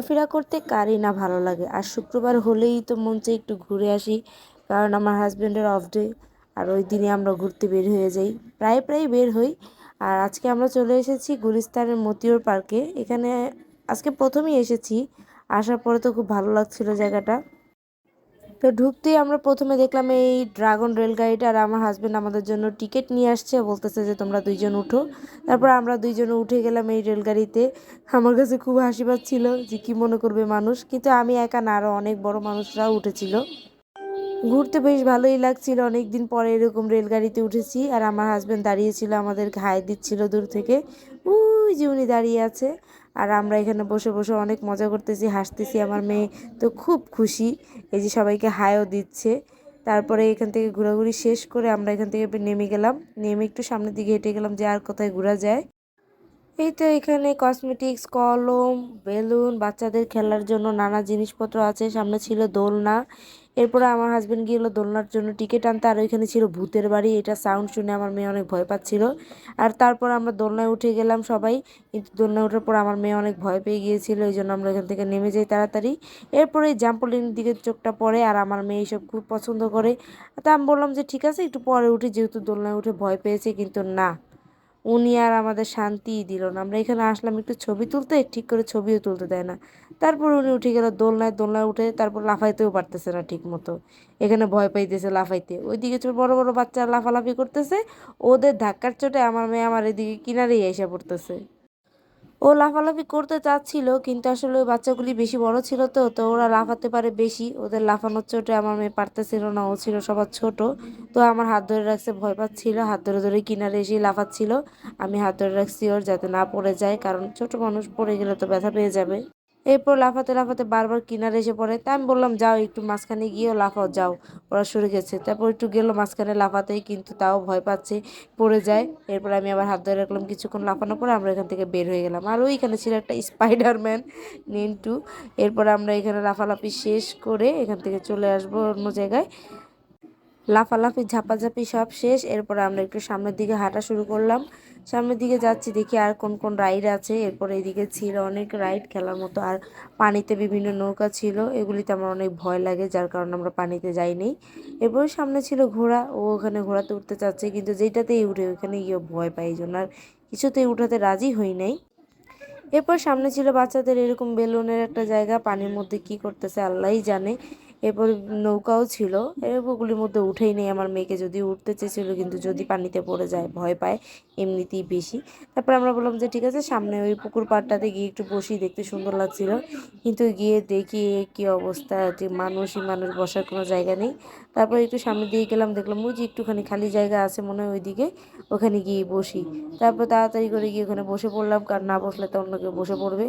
ঘোরাফেরা করতে কারই না ভালো লাগে। আর শুক্রবার হলেই তো মন চাই একটু ঘুরে আসি, কারণ আমার হাজব্যান্ডের অফ ডে। আর ওই দিনে আমরা ঘুরতে বের হয়ে যাই, প্রায় বের হই। আর আজকে আমরা চলে এসেছি গুলিস্তানের মতিউর পার্কে। এখানে আজকে প্রথমেই এসেছি, আসার পরে তো খুব ভালো লাগছিল জায়গাটা। তো ঢুকতেই আমরা প্রথমে দেখলাম এই ড্রাগন রেলগাড়িটা, আর আমার হাজব্যান্ড আমাদের জন্য টিকিট নিয়ে আসছে, বলতেছে যে তোমরা দুইজন উঠো। তারপর আমরা দুইজনে উঠে গেলাম এই রেলগাড়িতে। আমার কাছে খুব হাসি পাচ্ছিল যে কি মনে করবে মানুষ, কিন্তু আমি একা না, আরও অনেক বড় মানুষরাও উঠেছিল। ঘুরতে বেশ ভালোই লাগছিল, অনেকদিন পরে এরকম রেলগাড়িতে উঠেছি। আর আমার হাজব্যান্ড দাঁড়িয়েছিল, আমাদেরকে হাই দিচ্ছিল দূর থেকে, ওই যে উনি দাঁড়িয়ে আছে। আর আমরা এখানে বসে বসে অনেক মজা করতেছি, হাসতেছি। আমার মেয়ে তো খুব খুশি, এই যে সবাইকে হাইও দিচ্ছে। তারপরে এখান থেকে ঘোরাঘুরি শেষ করে আমরা এখান থেকে নেমে গেলাম, নেমে একটু সামনের দিকে হেঁটে গেলাম যে আর কোথায় ঘোরা যায়। এই তো এখানে কসমেটিক্স, কলম, বেলুন, বাচ্চাদের খেলার জন্য নানা জিনিসপত্র আছে। সামনে ছিল দোলনা। এরপরে আমার হাজবেন্ড গিয়েছিল দোলনার জন্য টিকিট আনতে। আর ওইখানে ছিল ভূতের বাড়ি, এটা সাউন্ড শুনে আমার মেয়ে অনেক ভয় পাচ্ছিল। আর তারপর আমরা দোলনায় উঠে গেলাম সবাই, কিন্তু দোলনায় ওঠার পর আমার মেয়ে অনেক ভয় পেয়ে গিয়েছিল, এই জন্য আমরা এখান থেকে নেমে যাই তাড়াতাড়ি। এরপরে এই জাম্পলিনের দিকে চোখটা পড়ে, আর আমার মেয়ে এইসব খুব পছন্দ করে। তা আমি বললাম যে ঠিক আছে একটু পরে উঠি, যেহেতু দোলনায় উঠে ভয় পেয়েছে। কিন্তু না, উনি আর আমাদের শান্তিই দিল না। আমরা এখানে আসলাম একটু ছবি তুলতে, ঠিক করে ছবিও তুলতে দেয় না। তারপর উনি উঠে গেল দোলনায়, দোলনায় উঠে তারপর লাফাইতেও পারতেছে না ঠিক মতো, এখানে ভয় পাইতেছে লাফাইতে। ওইদিকে বড় বড় বাচ্চা লাফালাফি করতেছে, ওদের ধাক্কার চোটে আমার মেয়ে আমার এদিকে কিনারেই এসে পড়তেছে। ও লাফালাফি করতে চাচ্ছিল, কিন্তু আসলে ওই বাচ্চাগুলি বেশি বড় ছিল, তো ওরা লাফাতে পারে বেশি, ওদের লাফানোর চোটে আমার মেয়ে পারতেছিল না, ও ছিল সবার ছোট। তো আমার হাত ধরে রাখছে, ভয় পাচ্ছিল, হাত ধরে ধরে কিনারে এসে লাফাচ্ছিল। আমি হাত ধরে রাখছি ওর, যাতে না পড়ে যায়, কারণ ছোট মানুষ পড়ে গেলে তো ব্যথা পেয়ে যাবে। এরপর লাফাতে লাফাতে বারবার কিনারে এসে পড়ে। তা আমি বললাম যাও একটু মাঝখানে গিয়েও লাফাও, যাও, ওরা সরে গেছে। তারপর একটু গেল মাঝখানে লাফাতেই, কিন্তু তাও ভয় পাচ্ছে, পড়ে যায়। এরপর আমি আবার হাত ধরে রাখলাম, কিছুক্ষণ লাফানোর পরে আমরা এখান থেকে বের হয়ে গেলাম। আর ওইখানে ছিল একটা স্পাইডারম্যান নিন্টু। এরপর আমরা এখানে লাফালাফি শেষ করে এখান থেকে চলে আসবো অন্য জায়গায়। লাফালাফি ঝাপাঝাপি সব শেষ। এরপর আমরা একটু সামনের দিকে হাঁটা শুরু করলাম। সামনের দিকে যাচ্ছি, দেখি আর কোন কোন রাইড আছে। এরপর এইদিকে ছিল অনেক রাইড খেলার মতো, আর পানিতে বিভিন্ন নৌকা ছিল, এগুলিতে আমার অনেক ভয় লাগে, যার কারণে আমরা পানিতে যাইনি। এরপর সামনে ছিল ঘোড়া, ও ওখানে ঘোড়াতে উঠতে চাচ্ছে, কিন্তু যেইটাতেই উঠে ওখানে গিয়ে ভয় পাই, এই জন্য আর কিছুতেই উঠাতে রাজি হই নাই। এরপর সামনে ছিল বাচ্চাদের এরকম বেলুনের একটা জায়গা, পানির মধ্যে কি করতেছে আল্লাহই জানে। এরপর নৌকাও ছিল, ওগুলির মধ্যে উঠেই নেই আমার মেয়েকে, যদি উঠতে চেয়েছিল, কিন্তু যদি পানিতে পড়ে যায় ভয় পায় এমনিতেই বেশি। তারপর আমরা বললাম যে ঠিক আছে সামনে ওই পুকুর পাড়টাতে গিয়ে একটু বসি, দেখতে সুন্দর লাগছিল। কিন্তু গিয়ে দেখি কি অবস্থা, যে মানুষই মানুষ, বসার কোনো জায়গা নেই। তারপর একটু সামনে দিয়ে গেলাম, দেখলাম ওই যে একটুখানি খালি জায়গা আছে মনে হয় ওইদিকে, ওখানে গিয়ে বসি। তারপর তাড়াতাড়ি করে গিয়ে ওখানে বসে পড়লাম, কারণ না বসলে তো অন্য কেউ বসে পড়বে।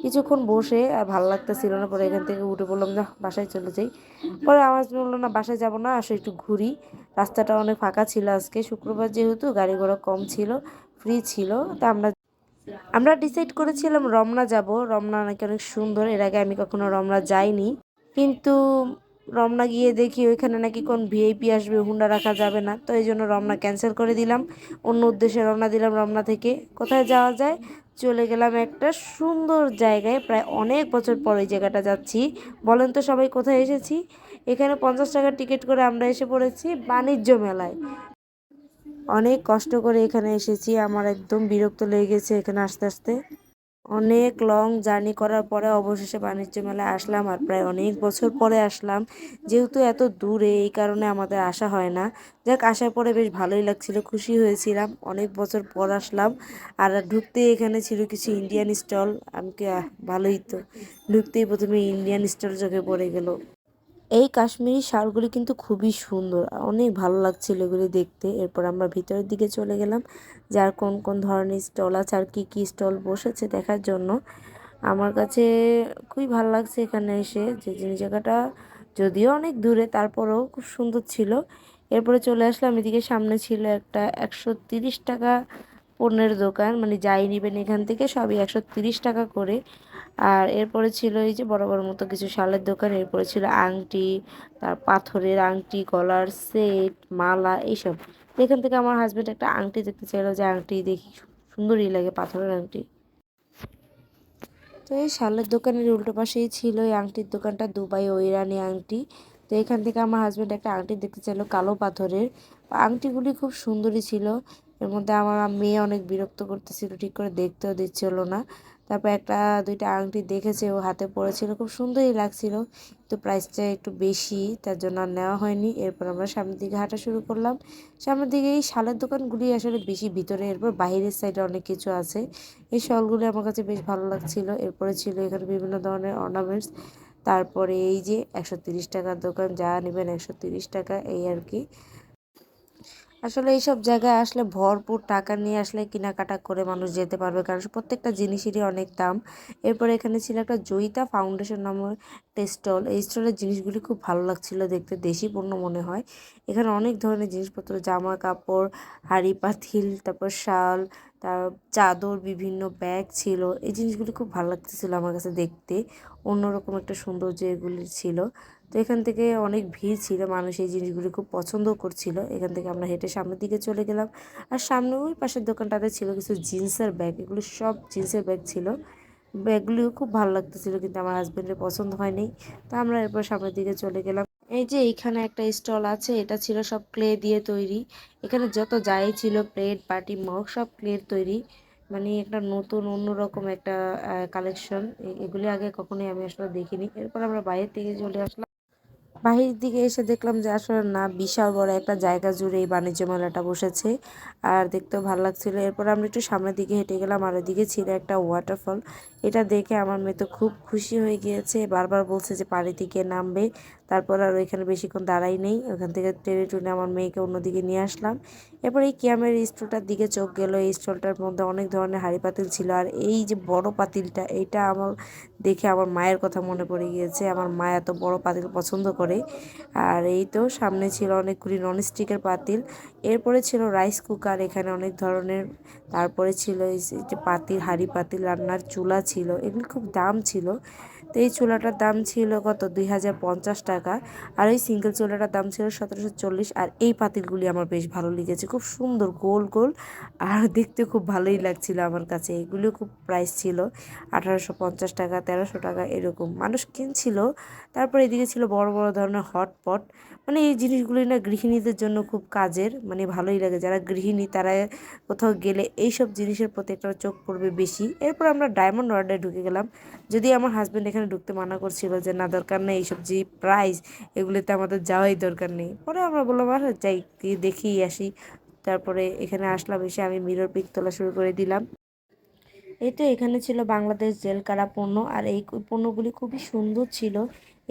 কিছুক্ষণ বসে আর ভালো লাগতেছিল না, পরে এখান থেকে উঠে বললাম না বাসায় চলে যাই। পরে আমার বললো না বাসায় যাব না, আসো একটু ঘুরি। রাস্তাটা অনেক ফাঁকা ছিল, আজকে শুক্রবার যেহেতু গাড়ি ঘোড়া কম ছিল, ফ্রি ছিল। তা আমরা আমরা ডিসাইড করেছিলাম রমনা যাব। রমনা নাকি অনেক সুন্দর, এর আগে আমি কখনো রমনা যাইনি। কিন্তু রমনা গিয়ে দেখি ওইখানে নাকি কোন ভিআইপি আসবে, হুন্ডা রাখা যাবে না, তো এই জন্য রমনা ক্যান্সেল করে দিলাম। অন্য উদ্দেশ্যে রওনা দিলাম। রমনা থেকে কোথায় যাওয়া যায়, চলে গেলাম একটা সুন্দর জায়গায়, প্রায় অনেক বছর পর এই জায়গাটা যাচ্ছি। বলেন তো সবাই কোথায় এসেছি? এখানে 50 টাকার টিকিট করে আমরা এসে পড়েছি বাণিজ্য মেলায়। অনেক কষ্ট করে এখানে এসেছি, আমার একদম বিরক্ত লেগে গেছে এখানে আসতে আসতে। অনেক লং জার্নি করার পরে অবশেষে বাণিজ্য মেলায় আসলাম, আর প্রায় অনেক বছর পরে আসলাম। যেহেতু এত দূরে, এই কারণে আমাদের আসা হয় না। যাক, আসার পরে বেশ ভালোই লাগছিল, খুশি হয়েছিলাম, অনেক বছর পর আসলাম। আর ঢুকতে এখানে ছিল কিছু ইন্ডিয়ান স্টল। আমি কি ভালোই তো, ঢুকতেই প্রথমে ইন্ডিয়ান স্টল চোখে পড়ে গেল। এই কাশ্মীরি শালগুলি কিন্তু খুবই সুন্দর, অনেক ভালো লাগছিল এগুলি দেখতে। এরপর আমরা ভিতরের দিকে চলে গেলাম, যার কোন কোন ধরনের স্টল আছে আর কি কি স্টল বসেছে দেখার জন্য। আমার কাছে খুবই ভালো লাগছে এখানে এসে, যে জিনিস জায়গাটা যদিও অনেক দূরে তারপরেও খুব সুন্দর ছিল। এরপরে চলে আসলাম এদিকে, সামনে ছিল একটা 130 টাকা পণ্যের দোকান, মানে যাই নেবেন এখান থেকে সবই 130 টাকা করে। আর এরপরে ছিল এই যে বড় বড় মতো কিছু শালের দোকান। এরপরে ছিল আংটি, তার পাথরের আংটি, গলার সেট, মালা, এইসব। এখান থেকে আমার হাজব্যান্ড একটা আংটি দেখতে চাইলো, যে আংটি দেখি সুন্দরই লাগে, পাথরের আংটি। তো এই শালের দোকানের উল্টো পাশেই ছিল এই আংটির দোকানটা, দুবাই ও ইরানি আংটি। তো এখান থেকে আমার হাজব্যান্ড একটা আংটি দেখতে চাইলো কালো পাথরের। আংটিগুলি খুব সুন্দরই ছিল। এর মধ্যে আমার মেয়ে অনেক বিরক্ত করতেছিল, ঠিক করে দেখতেও দিচ্ছিল না। তারপর একটা দুইটা আংটি দেখেছে, ও হাতে পড়েছিল, খুব সুন্দরই লাগছিল। তো প্রাইসটা একটু বেশি, তার জন্য আর নেওয়া হয়নি। এরপর আমরা সামনের দিকে হাঁটা শুরু করলাম। সামনের দিকে এই শালের দোকানগুলি আসলে বেশি ভিতরে, এরপর বাইরের সাইডে অনেক কিছু আছে। এই শলগুলি আমার কাছে বেশ ভালো লাগছিল। এরপরে ছিল এখানে বিভিন্ন ধরনের অর্নামেন্টস। তারপরে এই যে 130 টাকার দোকান, যা নেবেন 130 টাকা, এই আর কি। আসলে এইসব জায়গায় আসলে ভরপুর টাকা নিয়ে আসলে কেনাকাটা করে মানুষ যেতে পারবে, কারণ প্রত্যেকটা জিনিসেরই অনেক দাম। এরপরে এখানে ছিল একটা জয়িতা ফাউন্ডেশন নামের একটা স্টল। এই স্টলের জিনিসগুলি খুব ভালো লাগছিল দেখতে, দেশি পণ্য মনে হয়। এখানে অনেক ধরনের জিনিসপত্র, জামা কাপড়, হাঁড়ি পাতিল, তারপর শাল, তার চাদর, বিভিন্ন ব্যাগ ছিল। এই জিনিসগুলি খুব ভালো লাগতেছিল আমার কাছে দেখতে, অন্যরকম একটা সৌন্দর্য এগুলি ছিল। তো এখান থেকে অনেক ভিড় ছিল, মানুষ এই জিনিসগুলি খুব পছন্দ করছিল। এখান থেকে আমরা হেঁটে সামনের দিকে চলে গেলাম। আর সামনে ওই পাশের দোকানটাতে ছিল কিছু জিন্সের ব্যাগ, এগুলো সব জিন্সের ব্যাগ ছিল। ব্যাগগুলিও খুব ভালো লাগতেছিল, কিন্তু আমার হাজব্যান্ডের পছন্দ হয়নি। তো আমরা এরপর সামনের দিকে চলে গেলাম। এই যে এইখানে একটা স্টল আছে, এটা ছিল সব ক্লে দিয়ে তৈরি। এখানে যত যাই ছিল, প্লেট, বাটি, মগ, সব ক্লের তৈরি। মানে একটা নতুন অন্যরকম একটা কালেকশন। এগুলি আগে কখনোই আমি আসলে দেখিনি। এরপর আমরা বাইরে থেকে চলে আসলাম। বাহির দিকে এসে দেখলাম যে আসলে না, বিশাল বড় একটা জায়গা জুড়ে এই বাণিজ্য মেলাটা বসেছে, আর দেখতেও ভালো লাগছিল। এরপর আমরা একটু সামনের দিকে হেঁটে গেলাম, আর ওদিকে ছিল একটা ওয়াটারফল। এটা দেখে আমার মেয়ে তো খুব খুশি হয়ে গিয়েছে, বারবার বলছে যে পানি থেকে নামবে। তারপর আর ওইখানে বেশিক্ষণ দাঁড়াই নেই, ওখান থেকে টেনে টুনে আমার মেয়েকে অন্যদিকে নিয়ে আসলাম। এরপর এই ক্যামের স্টলটার দিকে চোখ গেল। এই স্টলটার মধ্যে অনেক ধরনের হাঁড়ি পাতিল ছিল, আর এই যে বড় পাতিলটা, এইটা আমার দেখে আমার মায়ের কথা মনে পড়ে গিয়েছে। আমার মা এত বড় পাতিল পছন্দ করে। আর এই তো সামনে ছিল অনেকগুলি ননস্টিকের পাতিল। এরপরে ছিল রাইস কুকার, এখানে অনেক ধরনের। তারপরে ছিল এই যে পাতিল, হাঁড়ি পাতিল, রান্নার চুলা ছিল, এগুলি খুব দাম ছিল। তো এই চুলাটার দাম ছিল কত, 2050 টাকা। আর এই সিঙ্গেল চুলাটার দাম ছিল 1740। আর এই পাতিলগুলি আমার বেশ ভালো লেগেছে, খুব সুন্দর গোল গোল, আর দেখতে খুব ভালোই লাগছিল আমার কাছে। এগুলিও খুব প্রাইস ছিল 1850 টাকা, 1300 টাকা, এরকম মানুষ কিনছিল। তারপর এদিকে ছিল বড় বড় ধরনের হটপট। মানে এই জিনিসগুলি না গৃহিণীদের জন্য খুব কাজের, মানে ভালোই লাগে। যারা গৃহিণী তারা কোথাও গেলে এইসব জিনিসের প্রতি একটা চোখ পড়বে বেশি। এরপর আমরা ডায়মন্ড ওয়ার্ল্ডে ঢুকে গেলাম। যদি আমার হাজব্যান্ড এখানে ঢুকতে মানা করছিল যে না, দরকার নেই, এইসব যে প্রাইস, এগুলিতে আমাদের যাওয়াই দরকার নেই। পরে আমরা বললাম আর যাই, গিয়ে দেখেই আসি। তারপরে এখানে আসলাম, এসে আমি মিরর পিক তোলা শুরু করে দিলাম। এই তো এখানে ছিল বাংলাদেশ জেল কারা পণ্য, আর এই পণ্যগুলি খুবই সুন্দর ছিল।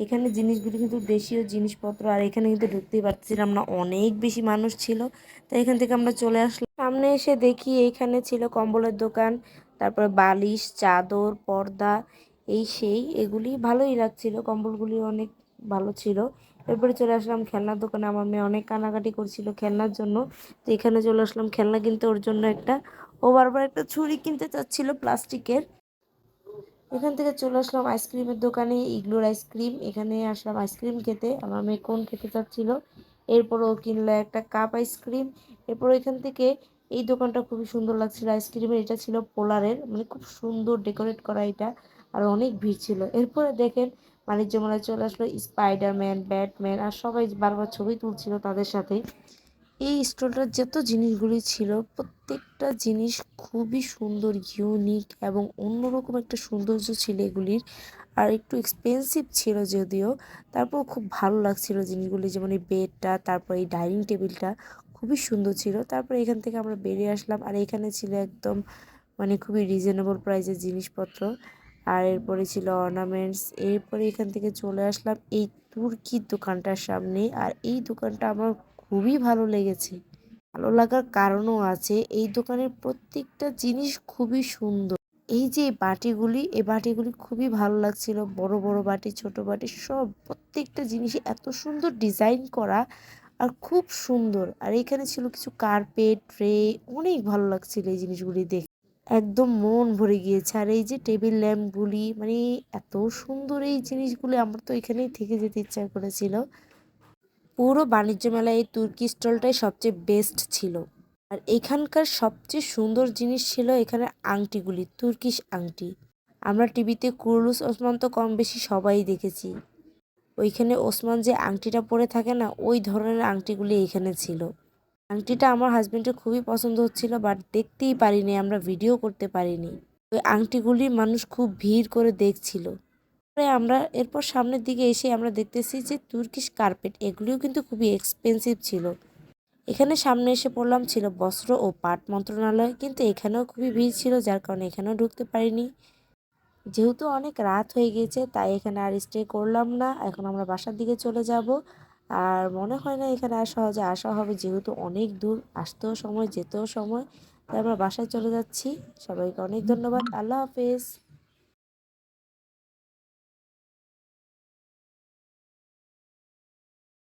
এখানে জিনিসগুলি কিন্তু দেশীয় জিনিসপত্র, আর এখানে কিন্তু ঢুকতেই পারছিলাম না, অনেক বেশি মানুষ ছিল। তো এখান থেকে আমরা চলে আসলাম। সামনে এসে দেখি এইখানে ছিল কম্বলের দোকান, তারপরে বালিশ, চাদর, পর্দা, এই সেই, এগুলি ভালোই লাগছিল, কম্বলগুলি অনেক ভালো ছিল। এরপরে চলে আসলাম খেলনার দোকানে, আমার মেয়ে অনেক কানাকাটি করছিল খেলনার জন্য। তো এখানে চলে আসলাম খেলনা কিনতে ওর জন্য একটা। ও বারবার একটা ছুরি কিনতে চাচ্ছিল প্লাস্টিকের। এখান থেকে চলে আসলাম আইসক্রিমের দোকানে, ইগলোর আইসক্রিম। এখানে আসলাম আইসক্রিম খেতে, আমার মেয়ে কোন খেতে চাচ্ছিল। এরপর ও কিনলো একটা কাপ আইসক্রিম। এরপর এখান থেকে এই দোকানটা খুবই সুন্দর লাগছিল আইসক্রিমের, এটা ছিল পোলারের, মানে খুব সুন্দর ডেকোরেট করা এটা, আর অনেক ভিড় ছিল। এরপরে দেখেন বাণিজ্য মেলায় চলে আসলো স্পাইডারম্যান, ব্যাটম্যান, আর সবাই বারবার ছবি তুলছিল তাদের সাথে। এই স্টোরটার যত জিনিসগুলি ছিল, প্রত্যেকটা জিনিস খুবই সুন্দর, ইউনিক এবং অন্যরকম একটা সৌন্দর্য ছিল এগুলির। আর একটু এক্সপেন্সিভ ছিল যদিও, তারপর খুব ভালো লাগছিল জিনিসগুলি, যেমন এই বেডটা, তারপর এই ডাইনিং টেবিলটা খুবই সুন্দর ছিল। তারপর এখান থেকে আমরা বেরিয়ে আসলাম, আর এখানে ছিল একদম মানে খুবই রিজনেবল প্রাইসের জিনিসপত্র। আর এরপরে ছিল অর্নামেন্টস। এরপরে এখান থেকে চলে আসলাম এই তুর্কির দোকানটার সামনে, আর এই দোকানটা আমার খুবই ভালো লেগেছে। ভালো লাগার কারণও আছে, এই দোকানের প্রত্যেকটা জিনিস খুবই সুন্দর। এই যে বাটিগুলি, এই বাটিগুলি খুবই ভালো লাগছিল, বড় বড় বাটি, ছোট বাটি, সব প্রত্যেকটা জিনিসই এত সুন্দর ডিজাইন করা, আর খুব সুন্দর। আর এখানে ছিল কিছু কার্পেট, ট্রে, অনেক ভালো লাগছিল এই জিনিসগুলি দেখে, একদম মন ভরে গিয়েছে। আর এই যে টেবিল ল্যাম্পগুলি, মানে এত সুন্দর এই জিনিসগুলি, আমার তো এখানেই থেকে যেতে ইচ্ছা করেছিল। পুরো বাণিজ্য মেলায় এই তুর্কি স্টলটাই সবচেয়ে বেস্ট ছিল। আর এখানকার সবচেয়ে সুন্দর জিনিস ছিল এখানে আংটিগুলি, তুর্কিশ আংটি। আমরা টিভিতে কুরুলুস ওসমান তো কম বেশি সবাই দেখেছি। ওইখানে ওসমান যে আংটিটা পরে থাকে না, ওই ধরনের আংটিগুলি এইখানে ছিল। আংটিটা আমার হাজবেন্ডের খুবই পছন্দ হচ্ছিল, বাট দেখতেই পারিনি, আমরা ভিডিও করতে পারিনি। ওই আংটিগুলি মানুষ খুব ভিড় করে দেখছিল। পরে আমরা এরপর সামনের দিকে এসে আমরা দেখতেছি যে তুর্কিশ কার্পেট, এগুলিও কিন্তু খুবই এক্সপেন্সিভ ছিল। এখানে সামনে এসে পড়লাম ছিল বস্ত্র ও পাট মন্ত্রণালয়, কিন্তু এখানেও খুবই ভিড় ছিল, যার কারণে এখানেও ঢুকতে পারিনি। যেহেতু অনেক রাত হয়ে গিয়েছে তাই এখানে আর স্টে করলাম না, এখন আমরা বাসার দিকে চলে যাব। আর মনে হয় না এখানে আর সহজে আসা হবে, যেহেতু অনেক দূর, আসতেও সময় যেতেও সময়, তাই আমরা বাসায় চলে যাচ্ছি। সবাইকে অনেক ধন্যবাদ, আল্লাহ হাফেজ।